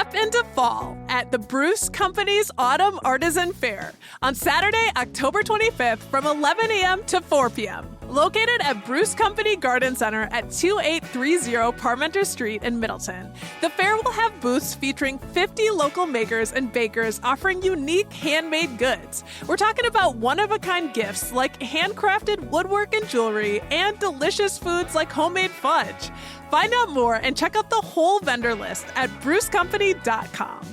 Step into fall at the Bruce Company's Autumn Artisan Fair on Saturday, October 25th from 11 a.m. to 4 p.m. Located at Bruce Company Garden Center at 2830 Parmenter Street in Middleton, the fair will have booths featuring 50 local makers and bakers offering unique handmade goods. We're talking about one-of-a-kind gifts like handcrafted woodwork and jewelry and delicious foods like homemade fudge. Find out more and check out the whole vendor list at brucecompany.com.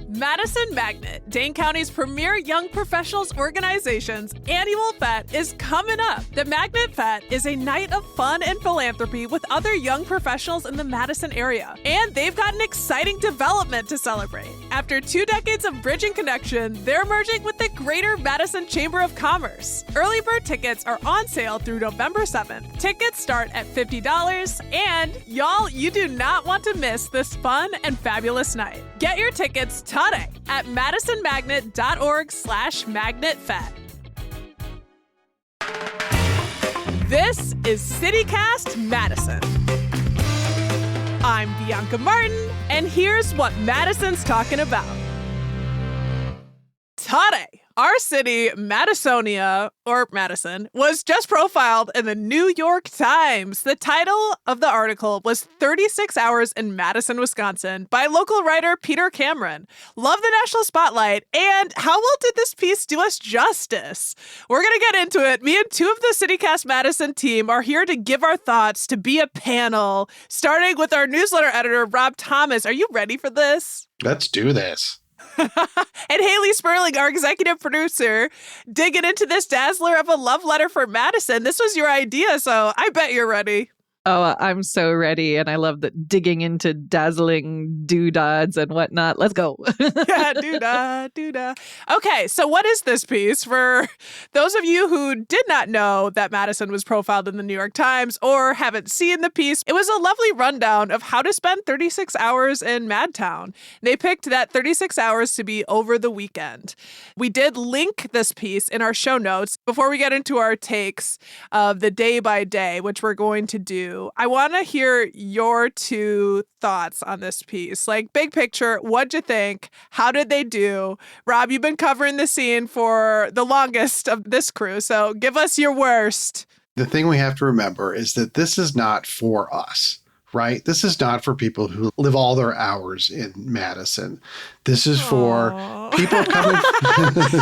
Madison Magnet, Dane County's premier young professionals organization's annual fete is coming up. The Magnet Fete is a night of fun and philanthropy with other young professionals in the Madison area. And they've got an exciting development to celebrate. After 2 decades of bridging connection, they're merging with the Greater Madison Chamber of Commerce. Early bird tickets are on sale through November 7th. Tickets start at $50. And y'all, you do not want to miss this fun and fabulous night. Get your tickets today at madisonmagnet.org/magnetfet. This is CityCast Madison. I'm Bianca Martin, and here's what Madison's talking about. Today, our city, Madisonia, or Madison, was just profiled in the New York Times. The title of the article was 36 Hours in Madison, Wisconsin by local writer Peter Cameron. Love the national spotlight, and how well did this piece do us justice? We're going to get into it. Me and 2 of the CityCast Madison team are here to give our thoughts, to be a panel, starting with our newsletter editor, Rob Thomas. Are you ready for this? Let's do this. And Haley Sperling, our executive producer, digging into this dazzler of a love letter for Madison. This was your idea, so I bet you're ready. Oh, I'm so ready. And I love that digging into dazzling doodads and whatnot. Let's go. Yeah, doodah. Okay, so what is this piece? For those of you who did not know that Madison was profiled in the New York Times or haven't seen the piece, it was a lovely rundown of how to spend 36 hours in Madtown. They picked that 36 hours to be over the weekend. We did link this piece in our show notes. Before we get into our takes of the day by day, which we're going to do, I want to hear your 2 thoughts on this piece. Like, big picture, what'd you think? How did they do? Rob, you've been covering the scene for the longest of this crew, so give us your worst. The thing we have to remember is that this is not for us, right? This is not for people who live all their hours in Madison. This is for people coming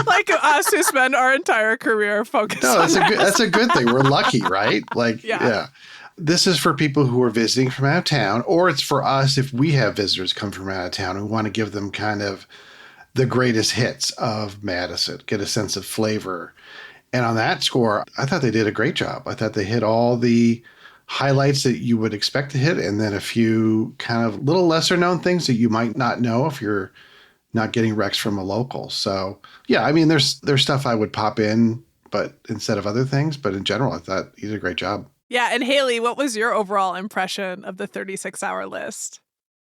like us who spend our entire career focused on that's a good thing. We're lucky, right? Like, yeah. This is for people who are visiting from out of town, or it's for us if we have visitors come from out of town and we want to give them kind of the greatest hits of Madison, get a sense of flavor. And on that score, I thought they did a great job. I thought they hit all the highlights that you would expect to hit, and then a few kind of little lesser known things that you might not know if you're not getting recs from a local. So yeah, I mean, there's stuff I would pop in, but instead of other things, but in general, I thought he did a great job. Yeah, and Haley, what was your overall impression of the 36-hour list?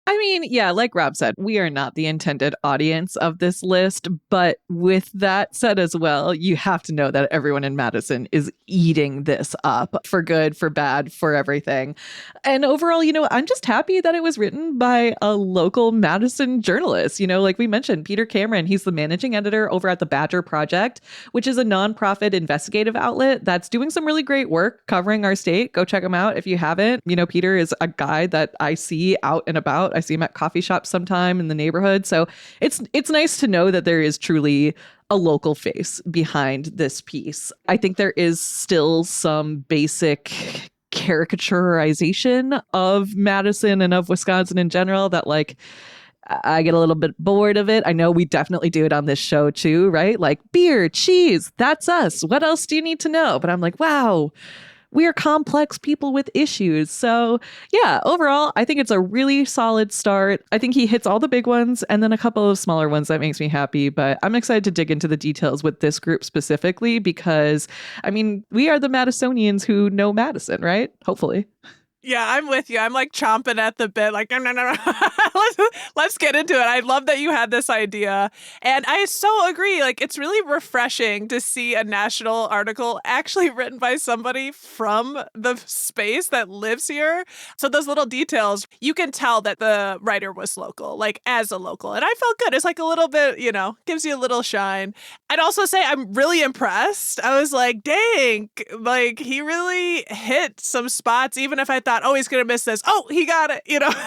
I mean, yeah, like Rob said, we are not the intended audience of this list. But with that said as well, you have to know that everyone in Madison is eating this up for good, for bad, for everything. And overall, I'm just happy that it was written by a local Madison journalist. Like we mentioned, Peter Cameron, he's the managing editor over at the Badger Project, which is a nonprofit investigative outlet that's doing some really great work covering our state. Go check him out if you haven't. Peter is a guy that I see out and about. I see him at coffee shops sometime in the neighborhood. So it's nice to know that there is truly a local face behind this piece. I think there is still some basic caricaturization of Madison and of Wisconsin in general that, like, I get a little bit bored of it. I know we definitely do it on this show too, right? Like, beer, cheese, that's us. What else do you need to know? But I'm like, wow, we are complex people with issues. So yeah, overall, I think it's a really solid start. I think he hits all the big ones and then a couple of smaller ones that makes me happy. But I'm excited to dig into the details with this group specifically because, I mean, we are the Madisonians who know Madison, right? Hopefully. Yeah, I'm with you. I'm like chomping at the bit, like, no. Let's get into it. I love that you had this idea. And I so agree. Like, it's really refreshing to see a national article actually written by somebody from the space that lives here. So those little details, you can tell that the writer was local, like as a local. And I felt good. It's like a little bit, gives you a little shine. I'd also say I'm really impressed. I was like, dang, like he really hit some spots, even if I thought, oh, he's going to miss this. Oh, he got it.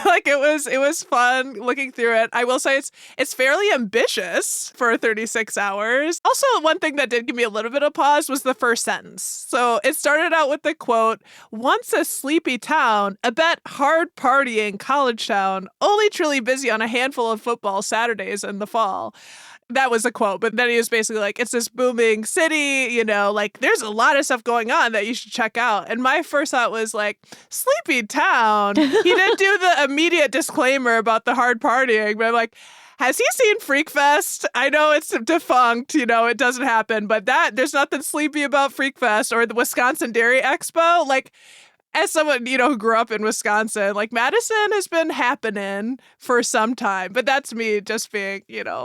Like it was fun looking through it. I will say it's fairly ambitious for 36 hours. Also, one thing that did give me a little bit of pause was the first sentence. So it started out with the quote, once a sleepy town, a bet hard partying college town, only truly busy on a handful of football Saturdays in the fall. That was a quote, but then he was basically like, it's this booming city, like there's a lot of stuff going on that you should check out. And my first thought was like, sleepy town. He didn't do the immediate disclaimer about the hard partying, but I'm like, has he seen Freak Fest? I know it's defunct, it doesn't happen, but there's nothing sleepy about Freak Fest or the Wisconsin Dairy Expo. Like, as someone, who grew up in Wisconsin, like Madison has been happening for some time, but that's me just being,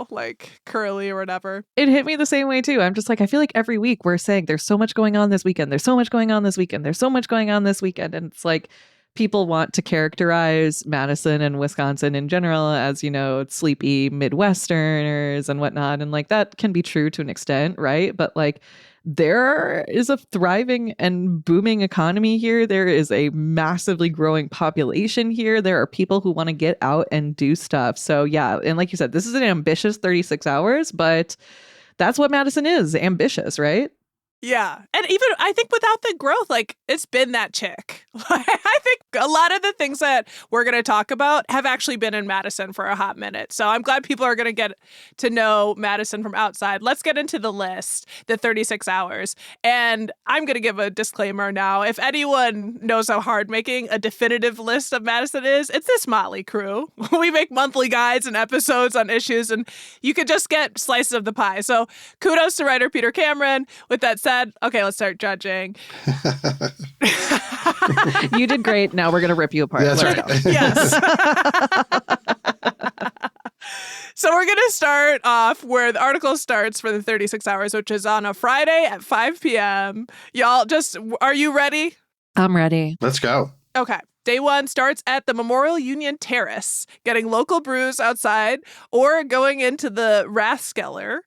like curly or whatever. It hit me the same way too. I'm just like, I feel like every week we're saying there's so much going on this weekend. There's so much going on this weekend. There's so much going on this weekend. And it's like, people want to characterize Madison and Wisconsin in general as, sleepy Midwesterners and whatnot. And like, that can be true to an extent, right? But like, there is a thriving and booming economy here. There is a massively growing population here. There are people who want to get out and do stuff. So yeah, and like you said, this is an ambitious 36 hours, but that's what Madison is, ambitious, right? Yeah. And even I think without the growth, like it's been that chick. I think a lot of the things that we're going to talk about have actually been in Madison for a hot minute. So I'm glad people are going to get to know Madison from outside. Let's get into the list, the 36 hours. And I'm going to give a disclaimer now. If anyone knows how hard making a definitive list of Madison is, it's this motley crew. We make monthly guides and episodes on issues, and you could just get slices of the pie. So kudos to writer Peter Cameron. With that said, okay, let's start judging. You did great. Now we're going to rip you apart. That's Let's right. go. Yes. So we're going to start off where the article starts for the 36 hours, which is on a Friday at 5 p.m. Y'all are you ready? I'm ready. Let's go. Okay. Day one starts at the Memorial Union Terrace, getting local brews outside or going into the Rathskeller.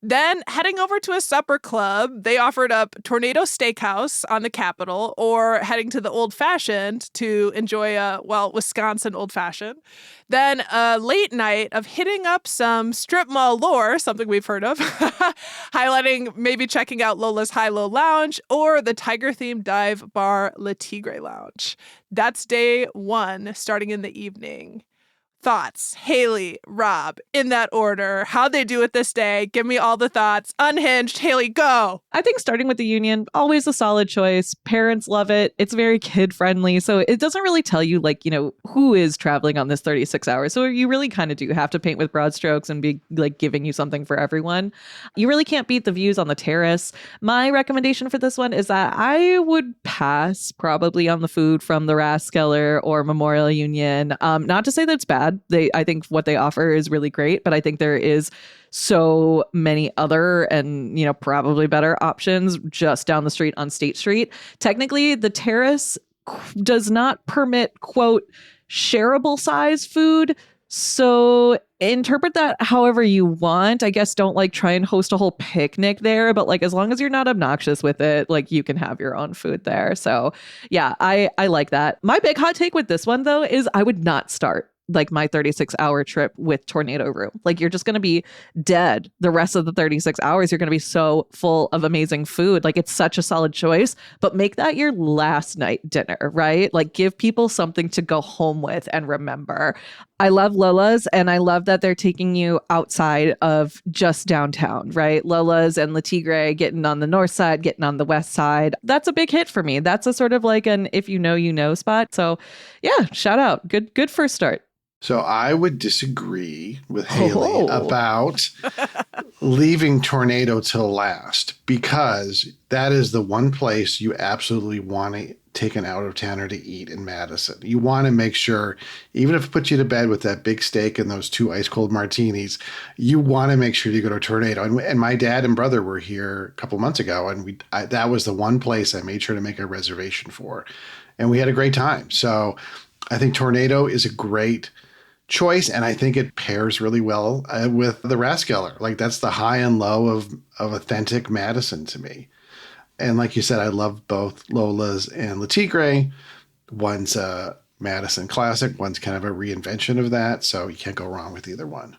Then heading over to a supper club, they offered up Tornado Steakhouse on the Capitol, or heading to the Old Fashioned to enjoy a, Wisconsin Old Fashioned. Then a late night of hitting up some strip mall lore, something we've heard of, highlighting maybe checking out Lola's High-Low Lounge or the tiger-themed dive bar Le Tigre Lounge. That's day one, starting in the evening. Thoughts, Haley, Rob, in that order. How'd they do it this day? Give me all the thoughts. Unhinged, Haley, go. I think starting with the Union, always a solid choice. Parents love it. It's very kid friendly. So it doesn't really tell you who is traveling on this 36 hours. So you really kind of do have to paint with broad strokes and be like giving you something for everyone. You really can't beat the views on the terrace. My recommendation for this one is that I would pass probably on the food from the Rathskeller or Memorial Union. Not to say that it's bad. I think what they offer is really great, but I think there is so many other and, probably better options just down the street on State Street. Technically, the terrace does not permit, quote, shareable size food. So interpret that however you want. I guess don't try and host a whole picnic there, but as long as you're not obnoxious with it, you can have your own food there. So yeah, I like that. My big hot take with this one though is I would not start my 36-hour trip with Tornado Room. You're just going to be dead the rest of the 36 hours. You're going to be so full of amazing food. It's such a solid choice, but make that your last night dinner, right? Give people something to go home with and remember. I love Lola's, and I love that they're taking you outside of just downtown, right? Lola's and Le Tigre getting on the north side, getting on the west side. That's a big hit for me. That's a sort of an if you know spot. So yeah, shout out. Good first start. So I would disagree with Haley about leaving Tornado till last, because that is the one place you absolutely want to take an out-of-towner to eat in Madison. You want to make sure, even if it puts you to bed with that big steak and those 2 ice-cold martinis, you want to make sure you go to Tornado. And my dad and brother were here a couple months ago, and that was the one place I made sure to make a reservation for. And we had a great time. So I think Tornado is a great choice, and I think it pairs really well with the Rathskeller. Like, that's the high and low of authentic Madison to me. And like you said, I love both Lola's and Le Tigre. One's a Madison classic, one's kind of a reinvention of that, so you can't go wrong with either one.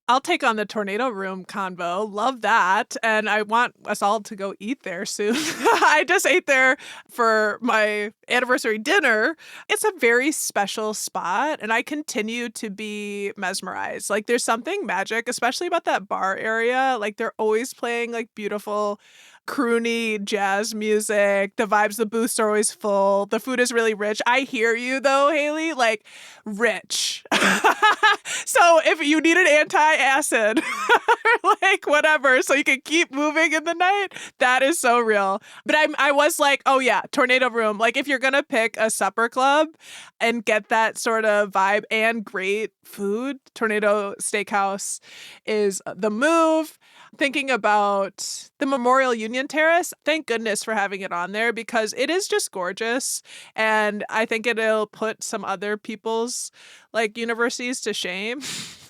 I'll take on the Tornado Room convo. Love that. And I want us all to go eat there soon. I just ate there for my anniversary dinner. It's a very special spot, and I continue to be mesmerized. Like, there's something magic, especially about that bar area. Like, they're always playing like beautiful croony jazz music. The vibes, the booths are always full. The food is really rich. I hear you though, Haley, like rich. So if you need an anti-acid, like whatever, so you can keep moving in the night, that is so real. But I was like, oh yeah, Tornado Room. Like, if you're going to pick a supper club and get that sort of vibe and great food, Tornado Steakhouse is the move. Thinking about the Memorial Union Terrace, thank goodness for having it on there, because it is just gorgeous. And I think it'll put some other people's like universities to shame.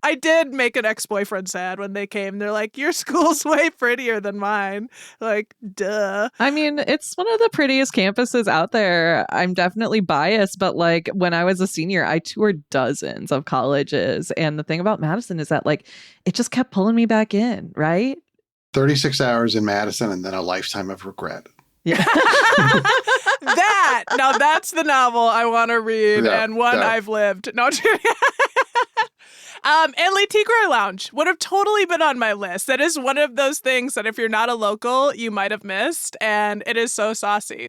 I did make an ex-boyfriend sad when they came. They're like, your school's way prettier than mine. Like, duh. I mean, it's one of the prettiest campuses out there. I'm definitely biased, but like when I was a senior, I toured dozens of colleges. And the thing about Madison is that like it just kept pulling me back in, right? 36 hours in Madison and then a lifetime of regret. Yeah. Now that's the novel I want to read, and one I've lived. No, and Le Tigre Lounge would have totally been on my list. That is one of those things that if you're not a local, you might have missed, and it is so saucy.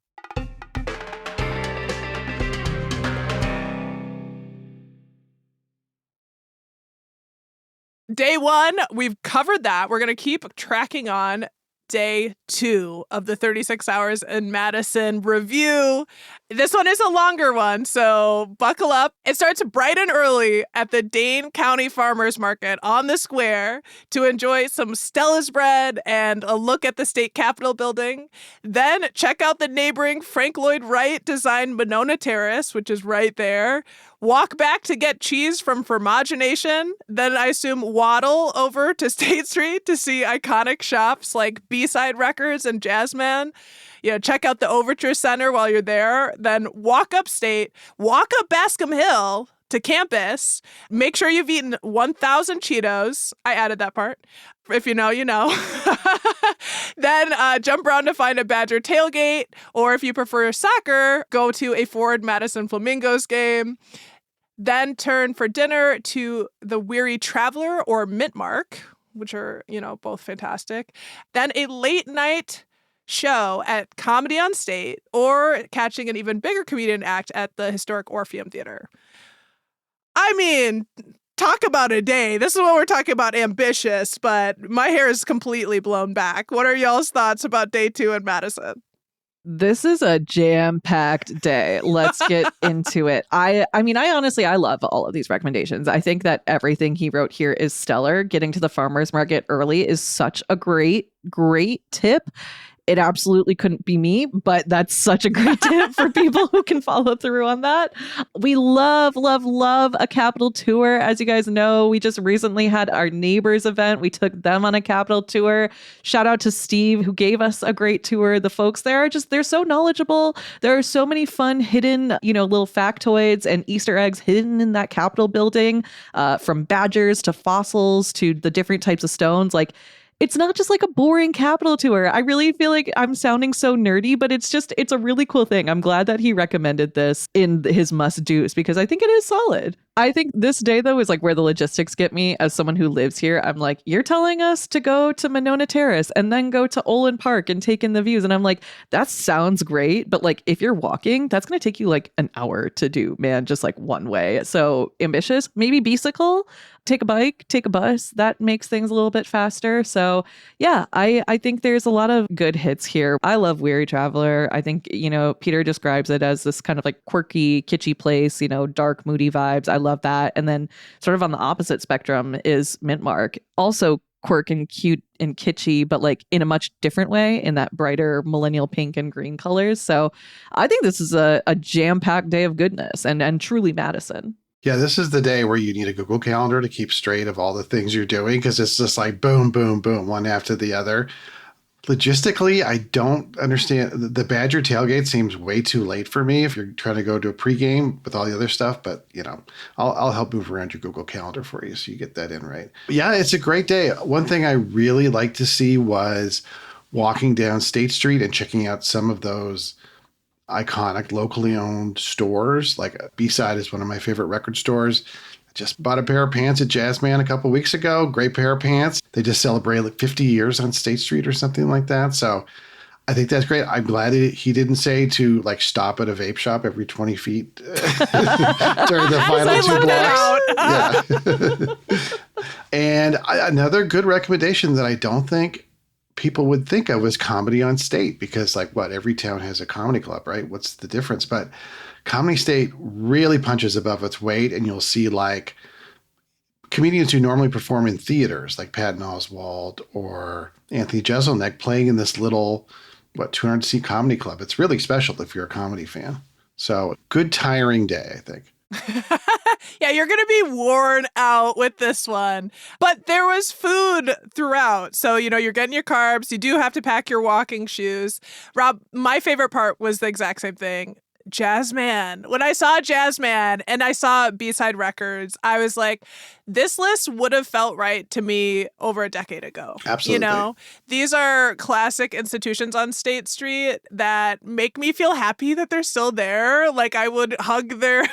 Day 1, we've covered that. We're going to keep tracking on day 2 of the 36 Hours in Madison review. This one is a longer one, so buckle up. It starts bright and early at the Dane County Farmers Market on the square to enjoy some Stella's bread and a look at the state capitol building. Then check out the neighboring Frank Lloyd Wright designed Monona Terrace, which is right there. Walk back to get cheese from Fromagination. Then I assume waddle over to State Street to see iconic shops like B-Side Records and Jazzman. You know, check out the Overture Center while you're there. Then walk upstate, walk up Bascom Hill to campus. Make sure you've eaten 1,000 Cheetos. I added that part. If you know, you know. Then jump around to find a Badger tailgate. Or if you prefer soccer, go to a Forward Madison Flamingos game. Then turn for dinner to the Weary Traveler or Mint Mark, which are, you know, both fantastic. Then a late night show at Comedy on State, or catching an even bigger comedian act at the historic Orpheum Theater. I mean, talk about a day. This is what we're talking about, ambitious, but my hair is completely blown back. What are y'all's thoughts about day 2 in Madison? This is a jam-packed day. Let's get into it. I mean, I honestly love all of these recommendations. I think that everything he wrote here is stellar. Getting to the farmers market early is such a great tip. It absolutely couldn't be me, but that's such a great tip for people who can follow through on that. We love, love, love a Capitol tour. As you guys know, we just recently had our neighbors event. We took them on a Capitol tour. Shout out to Steve, who gave us a great tour. The folks there they're so knowledgeable. There are so many fun hidden, little factoids and Easter eggs hidden in that Capitol building, from badgers to fossils to the different types of stones. Like, it's not just like a boring Capitol tour. I really feel like I'm sounding so nerdy, but it's a really cool thing. I'm glad that he recommended this in his must-dos because I think it is solid. I think this day, though, is like where the logistics get me as someone who lives here. I'm like, you're telling us to go to Monona Terrace and then go to Olin Park and take in the views. And I'm like, that sounds great. But like, if you're walking, that's going to take you like an hour to do, man, just like one way. So ambitious. Maybe bicycle, take a bike, take a bus. That makes things a little bit faster. So yeah, I think there's a lot of good hits here. I love Weary Traveler. I think, Peter describes it as this kind of like quirky, kitschy place, dark, moody vibes. I love that. And then sort of on the opposite spectrum is Mint Mark. Also quirk and cute and kitschy, but like in a much different way, in that brighter millennial pink and green colors. So I think this is a jam-packed day of goodness and truly Madison. Yeah, this is the day where you need a Google Calendar to keep straight of all the things you're doing, because it's just like boom, boom, boom, one after the other. Logistically, I don't understand. The Badger tailgate seems way too late for me if you're trying to go to a pregame with all the other stuff. But, I'll help move around your Google Calendar for you so you get that in right. Yeah, it's a great day. One thing I really like to see was walking down State Street and checking out some of those iconic locally owned stores. Like B-Side is one of my favorite record stores. I just bought a pair of pants at Jazzman a couple weeks ago. Great pair of pants. They just celebrated like 50 years on State Street or something like that. So I think that's great. I'm glad he didn't say to like stop at a vape shop every 20 feet during the final two blocks. Yeah. And another good recommendation that I don't think people would think of as Comedy on State, because every town has a comedy club, right? What's the difference? But Comedy State really punches above its weight, and you'll see like comedians who normally perform in theaters like Patton Oswalt or Anthony Jeselnik playing in this little 200-seat comedy club. It's really special if you're a comedy fan. So good tiring day, I think. Yeah, you're going to be worn out with this one. But there was food throughout. So, you're getting your carbs. You do have to pack your walking shoes. Rob, my favorite part was the exact same thing. Jazzman. When I saw Jazzman and I saw B-Side Records, I was like, this list would have felt right to me over a decade ago. Absolutely. These are classic institutions on State Street that make me feel happy that they're still there. Like I would hug their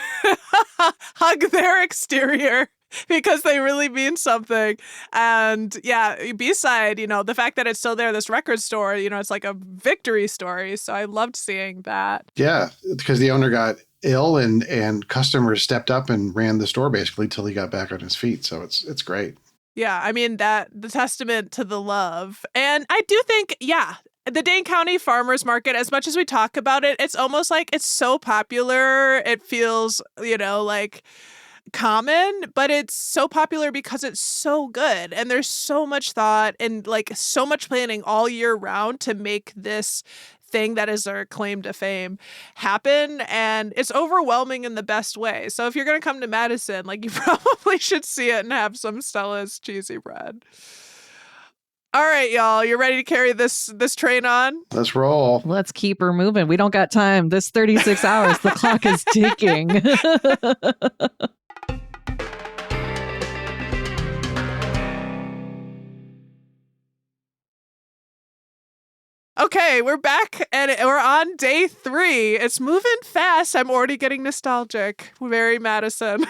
exterior, because they really mean something. And yeah, B-Side, the fact that it's still there, this record store, it's like a victory story. So I loved seeing that. Yeah, because the owner got ill and customers stepped up and ran the store basically till he got back on his feet. So it's great. Yeah, I mean, the testament to the love. And I do think, the Dane County Farmers Market, as much as we talk about it, it's almost like it's so popular. It feels, like common, but it's so popular because it's so good. And there's so much thought and like so much planning all year round to make this thing that is our claim to fame happen. And it's overwhelming in the best way. So if you're going to come to Madison, like you probably should see it and have some Stella's cheesy bread. All right, y'all, you ready to carry this train on? Let's roll. Let's keep her moving. We don't got time. This 36 hours, the clock is ticking. Okay, we're back and we're on day 3. It's moving fast. I'm already getting nostalgic. Very Madison.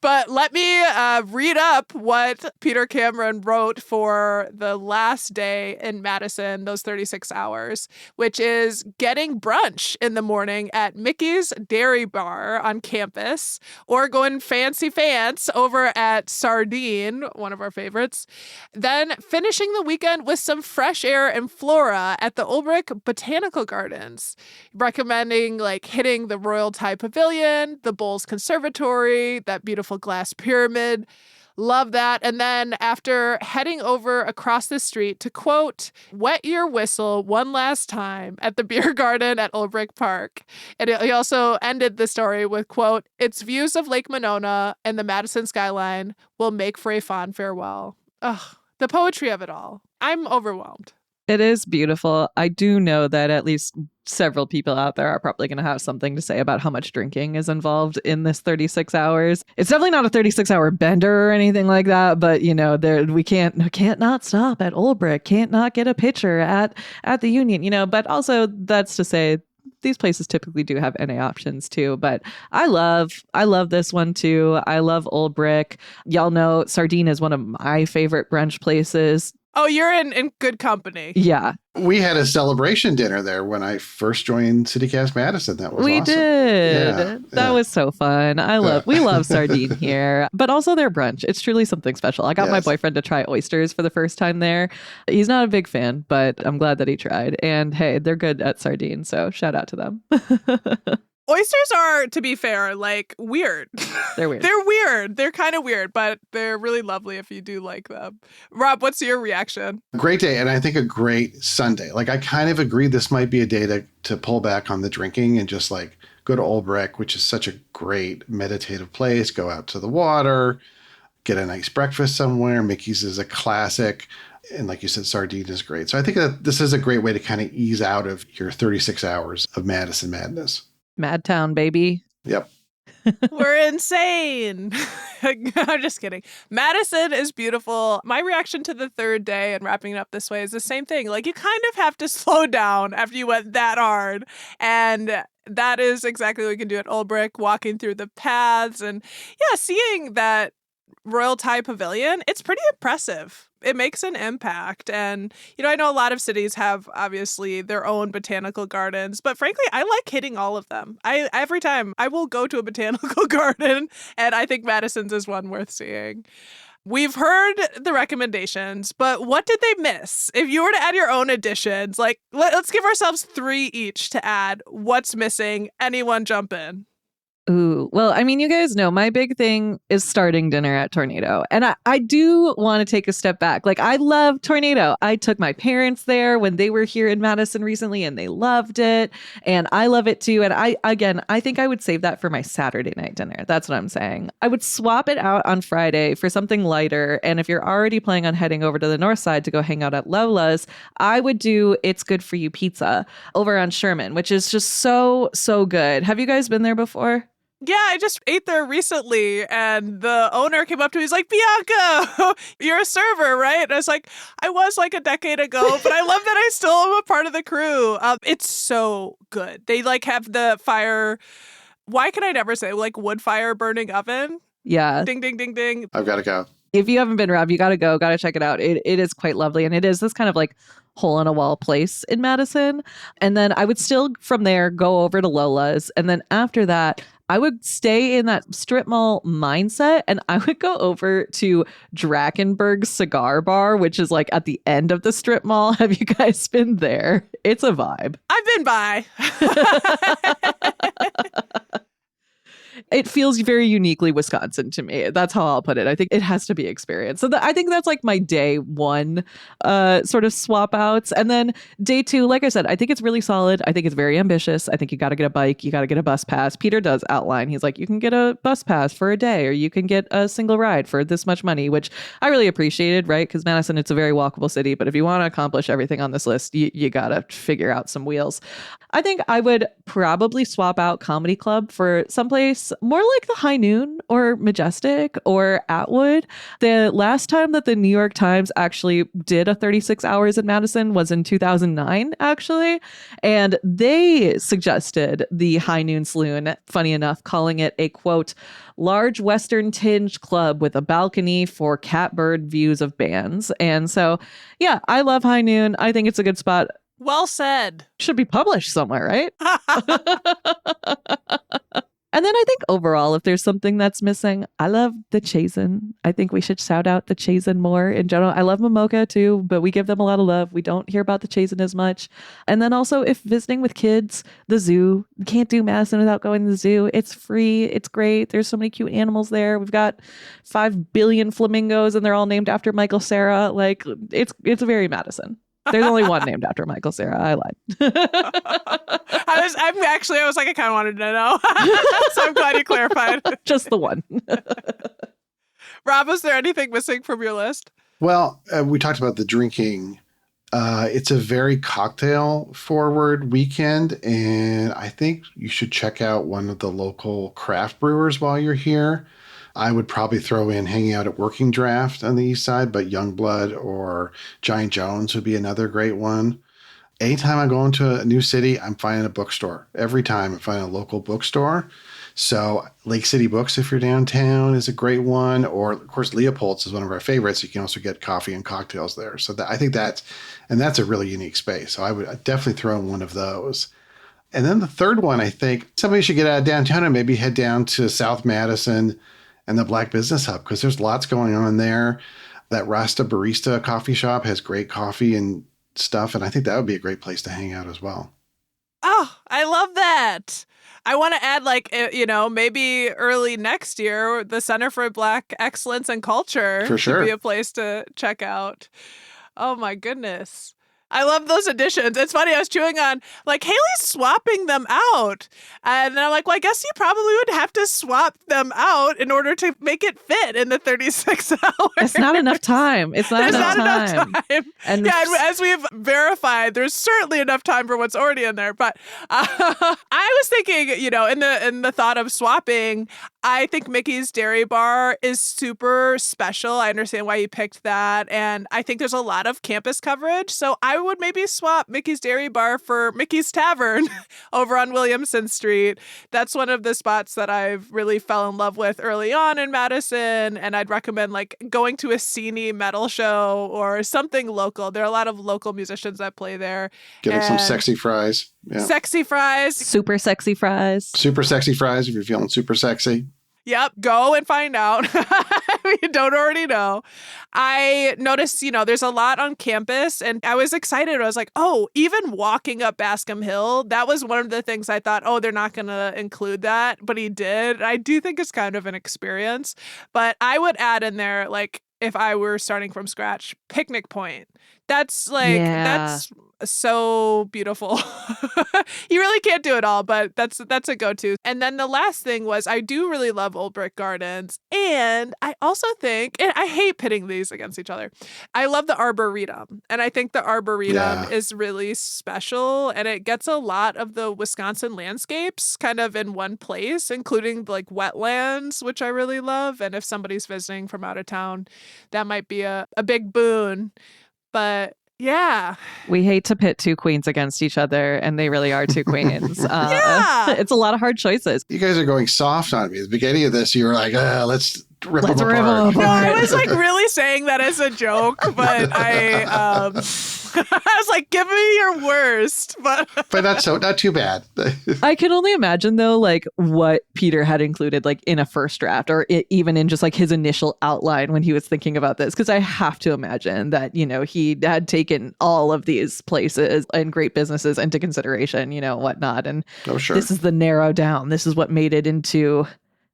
But let me read up what Peter Cameron wrote for the last day in Madison, those 36 hours, which is getting brunch in the morning at Mickey's Dairy Bar on campus, or going fancy fance over at Sardine, one of our favorites. Then finishing the weekend with some fresh air and flora at the Ulbrich Botanical Gardens, recommending like hitting the Royal Thai Pavilion, the Bowles Conservatory, that beautiful glass pyramid. Love that. And then after heading over across the street to, quote, wet your whistle one last time at the beer garden at Ulbrich Park. And he also ended the story with, quote, its views of Lake Monona and the Madison skyline will make for a fond farewell. Ugh, the poetry of it all. I'm overwhelmed. It is beautiful. I do know that at least several people out there are probably going to have something to say about how much drinking is involved in this 36 hours. It's definitely not a 36-hour bender or anything like that, but we can't not stop at Ulbrich, can't not get a picture at the Union, but also that's to say these places typically do have NA options too, but I love this one too. I love Old Brick. Y'all know Sardine is one of my favorite brunch places. Oh, you're in good company. Yeah. We had a celebration dinner there when I first joined CityCast Madison. That was We awesome. did. That was so fun. We love Sardine here, but also their brunch. It's truly something special. I got my boyfriend to try oysters for the first time there. He's not a big fan, but I'm glad that he tried. And hey, they're good at Sardine, so shout out to them. Oysters are, to be fair, like weird. They're weird. They're weird. They're kind of weird, but they're really lovely if you do like them. Rob, what's your reaction? Great day. And I think a great Sunday. Like, I kind of agree this might be a day to pull back on the drinking and just like go to Old Brick, which is such a great meditative place. Go out to the water, get a nice breakfast somewhere. Mickey's is a classic. And like you said, Sardine is great. So I think that this is a great way to kind of ease out of your 36 hours of Madison madness. Madtown, baby. Yep. We're insane. I'm just kidding. Madison is beautiful. My reaction to the third day and wrapping it up this way is the same thing. Like, you kind of have to slow down after you went that hard. And that is exactly what we can do at Old Brick, walking through the paths and seeing that Royal Thai Pavilion. It's pretty impressive. It makes an impact. And, I know a lot of cities have obviously their own botanical gardens, but frankly, I like hitting all of them. Every time I will go to a botanical garden, and I think Madison's is one worth seeing. We've heard the recommendations, but what did they miss? If you were to add your own additions, like let's give ourselves 3 each to add. What's missing? Anyone jump in? Ooh, well, I mean, you guys know my big thing is starting dinner at Tornado. And I do want to take a step back. Like, I love Tornado. I took my parents there when they were here in Madison recently and they loved it. And I love it too. And I think I would save that for my Saturday night dinner. That's what I'm saying. I would swap it out on Friday for something lighter. And if you're already planning on heading over to the north side to go hang out at Lola's, I would do It's Good For You Pizza over on Sherman, which is just so, so good. Have you guys been there before? Yeah, I just ate there recently, and the owner came up to me. He's like, Bianca, you're a server, right? And I was like, I was like a decade ago, but I love that I still am a part of the crew. It's so good. They like have the fire. Why can I never say like wood fire burning oven? Yeah. Ding, ding, ding, ding. I've got to go. If you haven't been, Rob, you got to check it out. It is quite lovely. And it is this kind of like hole in a wall place in Madison. And then I would still from there go over to Lola's. And then after that, I would stay in that strip mall mindset and I would go over to Drakenberg's Cigar Bar, which is like at the end of the strip mall. Have you guys been there? It's a vibe. I've been by. It feels very uniquely Wisconsin to me. That's how I'll put it. I think it has to be experienced. So I think that's like my day one sort of swap outs. And then day two, like I said, I think it's really solid. I think it's very ambitious. I think you got to get a bike. You got to get a bus pass. Peter does outline. He's like, you can get a bus pass for a day or you can get a single ride for this much money, which I really appreciated, right? Because Madison, it's a very walkable city. But if you want to accomplish everything on this list, you got to figure out some wheels. I think I would probably swap out Comedy Club for someplace more like the High Noon or Majestic or Atwood. The last time that the New York Times actually did a 36 hours in Madison was in 2009, actually. And they suggested the High Noon Saloon, funny enough, calling it a, quote, large Western tinged club with a balcony for catbird views of bands. And so, yeah, I love High Noon. I think it's a good spot. Well said. Should be published somewhere, right? And then I think overall, if there's something that's missing, I love the Chazen. I think we should shout out the Chazen more in general. I love Momoka too, but we give them a lot of love. We don't hear about the Chazen as much. And then also if visiting with kids, the zoo, you can't do Madison without going to the zoo. It's free. It's great. There's so many cute animals there. We've got 5 billion flamingos and they're all named after Michael Cera. Like it's very Madison. There's only one named after Michael Cera. I lied. I was like, I kind of wanted to know. So I'm glad you clarified. Just the one. Rob, was there anything missing from your list? Well, we talked about the drinking. It's a very cocktail forward weekend. And I think you should check out one of the local craft brewers while you're here. I would probably throw in hanging out at Working Draft on the east side, but Youngblood or Giant Jones would be another great one. anytime I go into a new city, I'm finding a bookstore. Every time I'm finding a local bookstore. So Lake City Books, if you're downtown, is a great one. Or, of course, Leopold's is one of our favorites. You can also get coffee and cocktails there. So I think that's a really unique space. So I would definitely throw in one of those. And then the third one, I think somebody should get out of downtown and maybe head down to South Madison and the Black Business Hub, because there's lots going on there. That Rasta Barista coffee shop has great coffee and stuff. And I think that would be a great place to hang out as well. Oh, I love that. I want to add, maybe early next year, the Center for Black Excellence and Culture For sure. should be a place to check out. Oh, my goodness. I love those additions. It's funny. I was chewing on, Haley's swapping them out. And then I'm like, well, I guess you probably would have to swap them out in order to make it fit in the 36 hours. It's not enough time. It's not enough time. And as we've verified, there's certainly enough time for what's already in there. But I was thinking, in the thought of swapping, I think Mickey's Dairy Bar is super special. I understand why you picked that. And I think there's a lot of campus coverage. So I would maybe swap Mickey's Dairy Bar for Mickey's Tavern over on Williamson Street. That's one of the spots that I've really fell in love with early on in Madison. And I'd recommend going to a scene metal show or something local. There are a lot of local musicians that play there. Getting some sexy fries. Yeah. Sexy fries. Super sexy fries. Super sexy fries if you're feeling super sexy. Yep, go and find out if you don't already know. I noticed, there's a lot on campus, and I was excited. I was like, oh, even walking up Bascom Hill, that was one of the things I thought, oh, they're not going to include that, but he did. I do think it's kind of an experience, but I would add in there, if I were starting from scratch, Picnic Point. That's that's so beautiful. You really can't do it all, but that's a go-to. And then the last thing was, I do really love Old Brick Gardens. And I also think, and I hate pitting these against each other, I love the Arboretum. And I think the Arboretum is really special. And it gets a lot of the Wisconsin landscapes kind of in one place, including wetlands, which I really love. And if somebody's visiting from out of town, that might be a big boon. But yeah. We hate to pit two queens against each other, and they really are two queens. It's a lot of hard choices. You guys are going soft on me. At the beginning of this, you were like, let's rip them apart. No, I was really saying that as a joke, but I was like, give me your worst. But not too bad. I can only imagine, though, what Peter had included in a first draft, or even in just his initial outline when he was thinking about this, because I have to imagine that, he had taken all of these places and great businesses into consideration, whatnot. And This is the narrow down. This is what made it into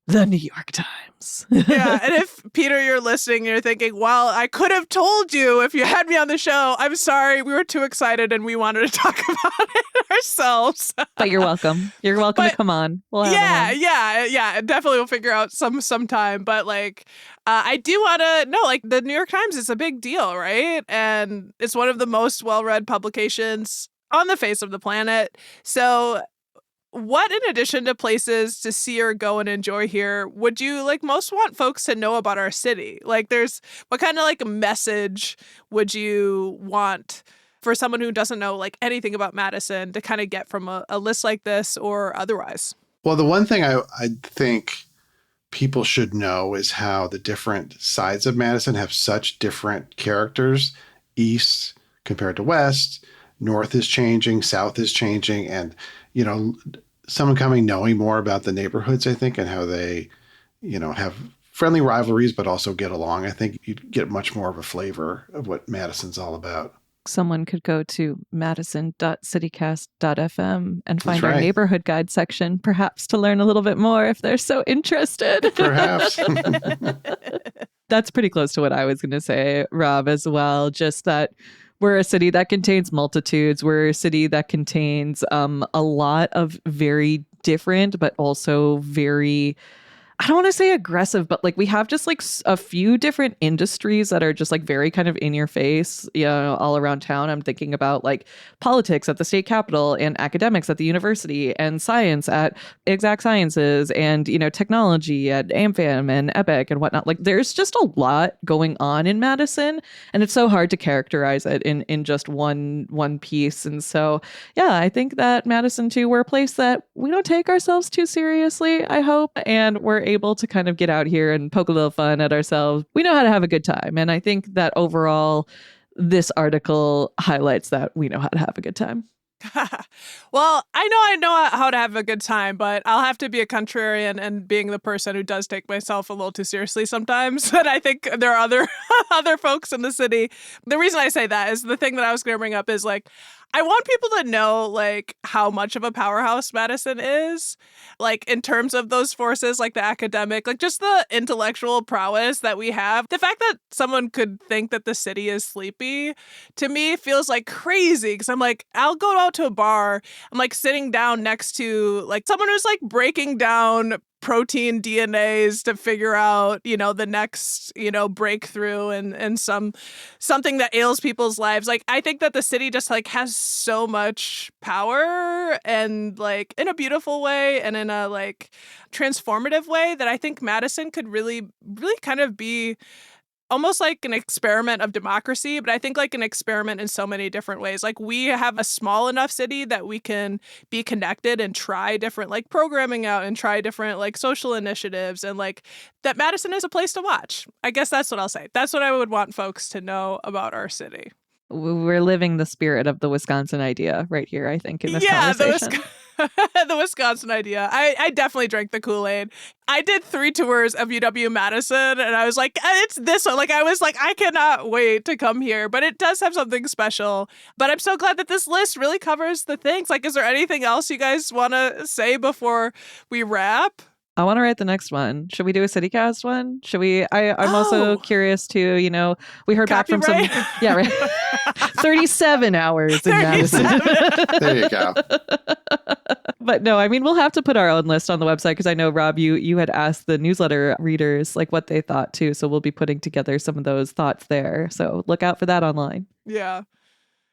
the New York Times. Yeah. And if, Peter, you're listening, you're thinking, well, I could have told you if you had me on the show. I'm sorry. We were too excited and we wanted to talk about it ourselves. But you're welcome. You're welcome to come on. We'll have Yeah. Definitely we'll figure out some time. But I do want to know, the New York Times is a big deal, right? And it's one of the most well-read publications on the face of the planet. So what, in addition to places to see or go and enjoy here, would you most want folks to know about our city? What kind of message would you want for someone who doesn't know anything about Madison to kind of get from a list like this or otherwise? Well, the one thing I think people should know is how the different sides of Madison have such different characters. East compared to west, north is changing, south is changing, and someone knowing more about the neighborhoods, I think, and how they, have friendly rivalries, but also get along. I think you'd get much more of a flavor of what Madison's all about. Someone could go to madison.citycast.fm and find our neighborhood guide section, perhaps to learn a little bit more if they're so interested. Perhaps. That's pretty close to what I was going to say, Rob, as well. Just that we're a city that contains multitudes. We're a city that contains a lot of very different, but also very I don't want to say aggressive, but like we have just like a few different industries that are just like very kind of in your face, all around town. I'm thinking about like politics at the state capitol and academics at the university and science at Exact Sciences and, technology at AmFam and Epic and whatnot. Like there's just a lot going on in Madison, and it's so hard to characterize it in just one piece. And so, yeah, I think that Madison too, we're a place that we don't take ourselves too seriously, I hope, and we're able to kind of get out here and poke a little fun at ourselves. We know how to have a good time. And I think that overall, this article highlights that we know how to have a good time. Well, I know how to have a good time, but I'll have to be a contrarian and being the person who does take myself a little too seriously sometimes. And I think there are other folks in the city. The reason I say that is the thing that I was going to bring up is like, I want people to know like how much of a powerhouse Madison is, like in terms of those forces, like the academic, like just the intellectual prowess that we have. The fact that someone could think that the city is sleepy to me feels like crazy, because I'm like, I'll go out to a bar, I'm like sitting down next to like someone who's like breaking down protein DNAs to figure out, the next, breakthrough and something that ails people's lives. Like, I think that the city just like has so much power, and like in a beautiful way and in a like transformative way, that I think Madison could really, really kind of be almost like an experiment of democracy, but I think like an experiment in so many different ways. Like we have a small enough city that we can be connected and try different like programming out and try different like social initiatives, and like that Madison is a place to watch. I guess that's what I'll say. That's what I would want folks to know about our city. We're living the spirit of the Wisconsin idea right here, I think, in this conversation. The Wisconsin idea. I definitely drank the Kool-Aid. I did 3 tours of UW-Madison, and I was like, it's this one. Like, I was like, I cannot wait to come here. But it does have something special. But I'm so glad that this list really covers the things. Like, is there anything else you guys want to say before we wrap? I want to write the next one. Should we do a CityCast one? Should we? I'm also curious too, we heard back from some, yeah, right. 37 hours in Madison. There you go. But no, I mean, we'll have to put our own list on the website, because I know, Rob, you had asked the newsletter readers like what they thought too. So we'll be putting together some of those thoughts there. So look out for that online. Yeah.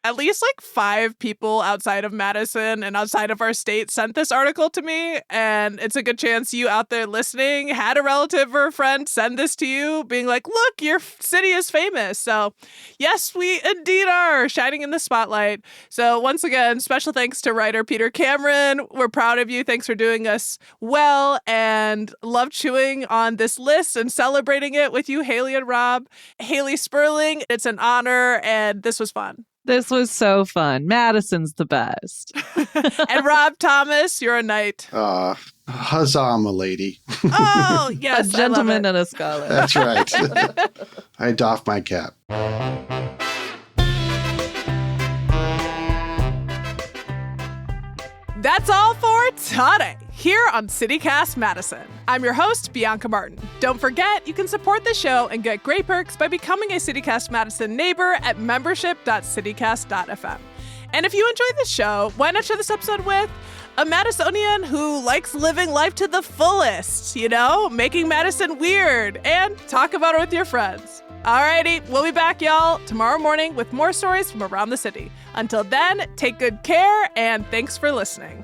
At least like 5 people outside of Madison and outside of our state sent this article to me. And it's a good chance you out there listening had a relative or a friend send this to you, being like, look, your city is famous. So yes, we indeed are shining in the spotlight. So once again, special thanks to writer Peter Cameron. We're proud of you. Thanks for doing us well, and love chewing on this list and celebrating it with you, Haley and Rob. Haley Sperling, it's an honor, and this was fun. This was so fun. Madison's the best. And Rob Thomas, you're a knight. Huzzah, my lady. Oh, yes. A gentleman and a scholar. That's right. I doff my cap. That's all for today here on CityCast Madison. I'm your host, Bianca Martin. Don't forget, you can support the show and get great perks by becoming a CityCast Madison neighbor at membership.citycast.fm. And if you enjoyed the show, why not share this episode with a Madisonian who likes living life to the fullest, making Madison weird, and talk about it with your friends. Alrighty, we'll be back, y'all, tomorrow morning with more stories from around the city. Until then, take good care, and thanks for listening.